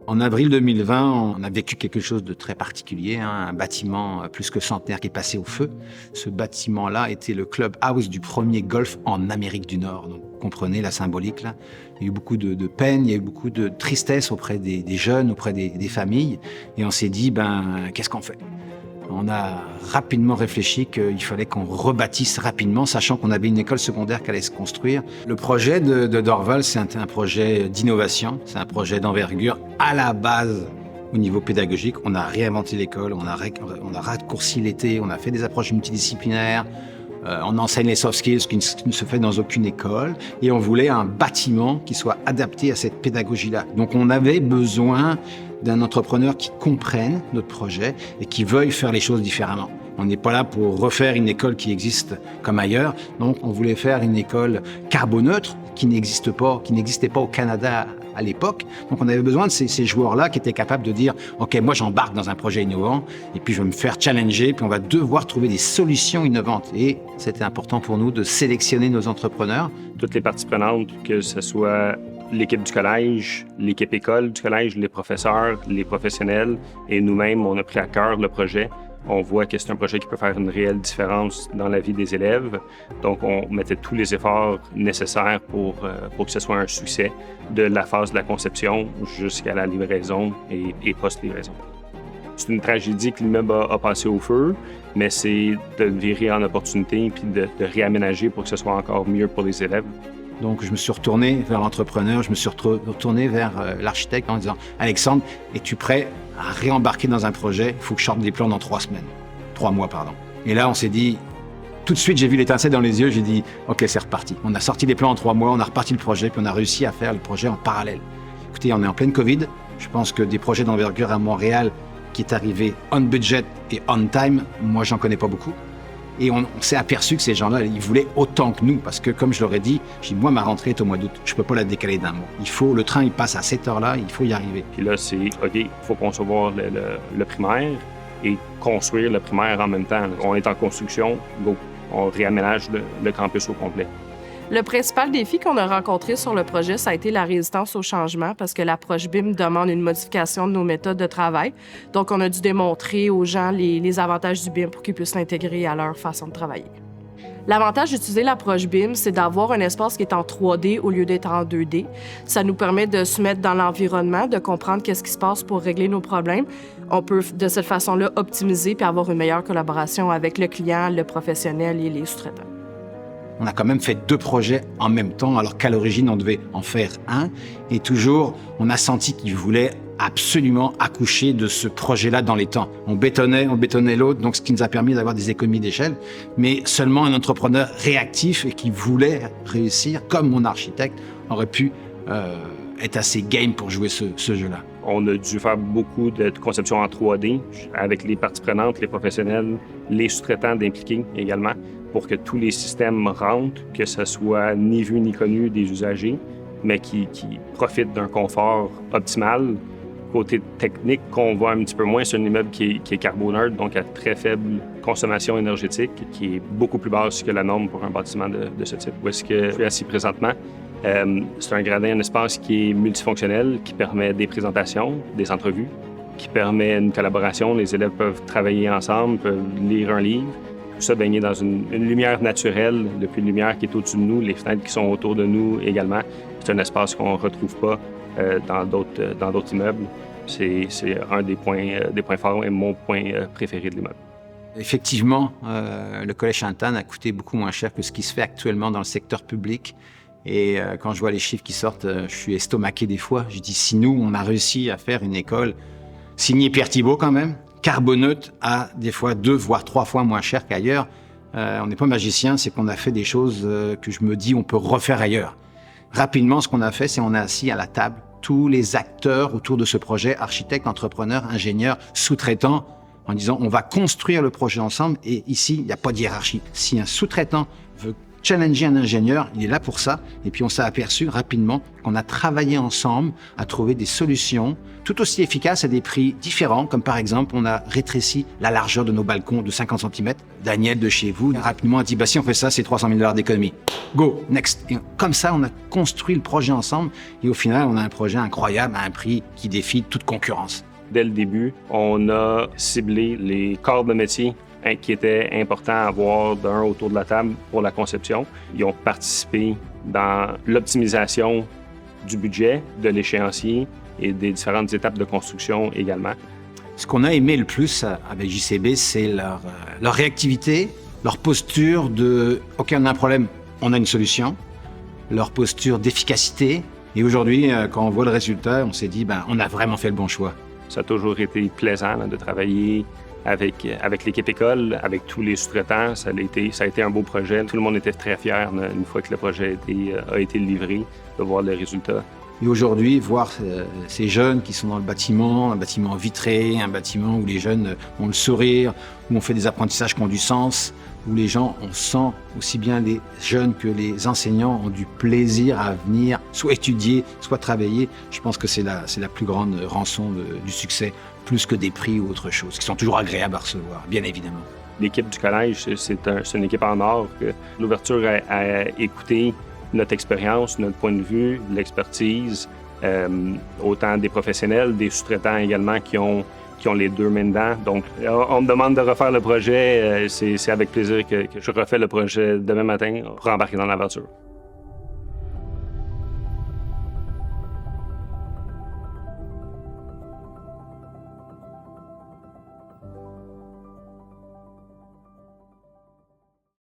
En avril 2020, on a vécu quelque chose de très particulier, un bâtiment plus que centenaire qui est passé au feu. Ce bâtiment-là était le clubhouse du premier golf en Amérique du Nord. Donc, vous comprenez la symbolique là. Il y a eu beaucoup de peine, il y a eu beaucoup de tristesse auprès des jeunes, auprès des familles. Et on s'est dit, qu'est-ce qu'on fait ? On a rapidement réfléchi qu'il fallait qu'on rebâtisse rapidement, sachant qu'on avait une école secondaire qui allait se construire. Le projet de Dorval, c'est un projet d'innovation, c'est un projet d'envergure. À la base, au niveau pédagogique, on a réinventé l'école, on a raccourci l'été, on a fait des approches multidisciplinaires, on enseigne les soft skills qui ne se fait dans aucune école, et on voulait un bâtiment qui soit adapté à cette pédagogie-là. Donc on avait besoin d'un entrepreneur qui comprenne notre projet et qui veuille faire les choses différemment. On n'est pas là pour refaire une école qui existe comme ailleurs. Donc, on voulait faire une école carboneutre qui n'existait pas au Canada à l'époque. Donc, on avait besoin de ces joueurs-là qui étaient capables de dire « OK, moi, j'embarque dans un projet innovant et puis je vais me faire challenger, puis on va devoir trouver des solutions innovantes. » Et c'était important pour nous de sélectionner nos entrepreneurs. Toutes les parties prenantes, que ce soit l'équipe du collège, l'équipe école du collège, les professeurs, les professionnels et nous-mêmes, on a pris à cœur le projet. On voit que c'est un projet qui peut faire une réelle différence dans la vie des élèves. Donc, on mettait tous les efforts nécessaires pour que ce soit un succès de la phase de la conception jusqu'à la livraison et post-livraison. C'est une tragédie que l'immeuble a passé au feu, mais c'est de le virer en opportunité puis de réaménager pour que ce soit encore mieux pour les élèves. Donc, je me suis retourné vers l'entrepreneur, je me suis retourné vers l'architecte en disant « Alexandre, es-tu prêt à réembarquer dans un projet? Il faut que je sorte des plans dans 3 mois. Et là, on s'est dit, tout de suite, j'ai vu l'étincelle dans les yeux, j'ai dit « OK, c'est reparti ». On a sorti des plans en 3 mois, on a reparti le projet, puis on a réussi à faire le projet en parallèle. Écoutez, on est en pleine Covid. Je pense que des projets d'envergure à Montréal qui est arrivé on budget et on time, moi, j'en connais pas beaucoup. Et on s'est aperçu que ces gens-là, ils voulaient autant que nous. Parce que, comme je leur ai dit, moi, ma rentrée est au mois d'août. Je peux pas la décaler d'un mois. Le train, il passe à cette heure-là, il faut y arriver. Puis là, c'est OK, il faut concevoir le primaire et construire le primaire en même temps. On est en construction, go. On réaménage le campus au complet. Le principal défi qu'on a rencontré sur le projet, ça a été la résistance au changement parce que l'approche BIM demande une modification de nos méthodes de travail. Donc, on a dû démontrer aux gens les avantages du BIM pour qu'ils puissent l'intégrer à leur façon de travailler. L'avantage d'utiliser l'approche BIM, c'est d'avoir un espace qui est en 3D au lieu d'être en 2D. Ça nous permet de se mettre dans l'environnement, de comprendre qu'est-ce qui se passe pour régler nos problèmes. On peut, de cette façon-là, optimiser puis avoir une meilleure collaboration avec le client, le professionnel et les sous-traitants. On a quand même fait 2 projets en même temps, alors qu'à l'origine, on devait en faire un. Et toujours, on a senti qu'ils voulaient absolument accoucher de ce projet-là dans les temps. On bétonnait l'autre, donc ce qui nous a permis d'avoir des économies d'échelle, mais seulement un entrepreneur réactif et qui voulait réussir, comme mon architecte, aurait pu être assez game pour jouer ce jeu-là. On a dû faire beaucoup de conception en 3D avec les parties prenantes, les professionnels, les sous-traitants d'impliquer également pour que tous les systèmes rentrent, que ce soit ni vu ni connu des usagers, mais qui profitent d'un confort optimal. Côté technique, qu'on voit un petit peu moins, c'est un immeuble qui est carboneutre, donc à très faible consommation énergétique, qui est beaucoup plus basse que la norme pour un bâtiment de ce type. Où est-ce que je suis assis présentement? C'est un gradin, un espace qui est multifonctionnel, qui permet des présentations, des entrevues, qui permet une collaboration. Les élèves peuvent travailler ensemble, peuvent lire un livre. Tout ça baigné dans une lumière naturelle, depuis une lumière qui est au-dessus de nous, les fenêtres qui sont autour de nous également. C'est un espace qu'on ne retrouve pas dans d'autres immeubles. C'est un des points forts et mon point préféré de l'immeuble. Effectivement, le Collège Sainte-Anne a coûté beaucoup moins cher que ce qui se fait actuellement dans le secteur public. Et quand je vois les chiffres qui sortent, je suis estomaqué des fois. Je dis, si nous, on a réussi à faire une école signée Pierre Thibault quand même, carboneutre à des fois 2 voire 3 fois moins cher qu'ailleurs, on n'est pas magicien, c'est qu'on a fait des choses que je me dis on peut refaire ailleurs. Rapidement, ce qu'on a fait, c'est qu'on a assis à la table tous les acteurs autour de ce projet, architectes, entrepreneurs, ingénieurs, sous-traitants, en disant on va construire le projet ensemble et ici, il n'y a pas de hiérarchie. Si un sous-traitant veut challenger un ingénieur, il est là pour ça. Et puis on s'est aperçu rapidement qu'on a travaillé ensemble à trouver des solutions tout aussi efficaces à des prix différents, comme par exemple, on a rétréci la largeur de nos balcons de 50 cm. Daniel de chez vous, rapidement, a dit, si on fait ça, c'est 300 000 $ d'économie. Go, next. Et comme ça, on a construit le projet ensemble et au final, on a un projet incroyable à un prix qui défie toute concurrence. Dès le début, on a ciblé les corps de métier qui étaient importants à avoir autour de la table pour la conception. Ils ont participé dans l'optimisation du budget, de l'échéancier et des différentes étapes de construction également. Ce qu'on a aimé le plus avec JCB, c'est leur réactivité, leur posture de « OK, on a un problème, on a une solution », leur posture d'efficacité. Et aujourd'hui, quand on voit le résultat, on s'est dit on a vraiment fait le bon choix. Ça a toujours été plaisant de travailler avec l'équipe école, avec tous les sous-traitants. Ça a été un beau projet. Tout le monde était très fier une fois que le projet a été livré, de voir le résultat. Et aujourd'hui, voir ces jeunes qui sont dans le bâtiment, un bâtiment vitré, un bâtiment où les jeunes ont le sourire, où on fait des apprentissages qui ont du sens, où les gens, on sent aussi bien les jeunes que les enseignants ont du plaisir à venir soit étudier, soit travailler. Je pense que c'est la plus grande rançon du succès, plus que des prix ou autre chose, qui sont toujours agréables à recevoir, bien évidemment. L'équipe du collège, c'est une équipe en or. L'ouverture à écouter notre expérience, notre point de vue, l'expertise, autant des professionnels, des sous-traitants également qui ont les deux mains dedans. Donc, on me demande de refaire le projet. C'est avec plaisir que je refais le projet demain matin pour embarquer dans l'aventure.